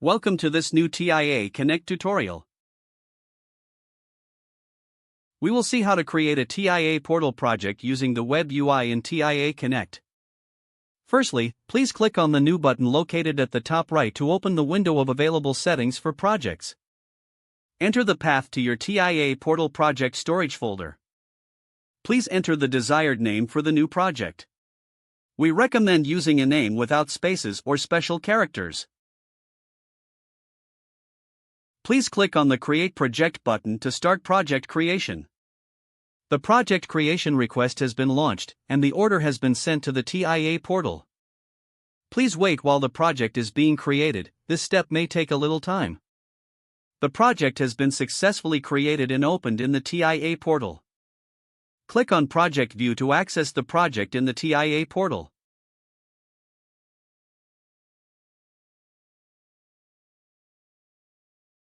Welcome to this new TIA Connect tutorial. We will see how to create a TIA portal project using the web UI in TIA Connect. Firstly, please click on the New button located at the top right to open the window of available settings for projects. Enter the path to your TIA portal project storage folder. Please enter the desired name for the new project. We recommend using a name without spaces or special characters. Please click on the Create Project button to start project creation. The project creation request has been launched, and the order has been sent to the TIA portal. Please wait while the project is being created. This step may take a little time. The project has been successfully created and opened in the TIA portal. Click on Project View to access the project in the TIA portal.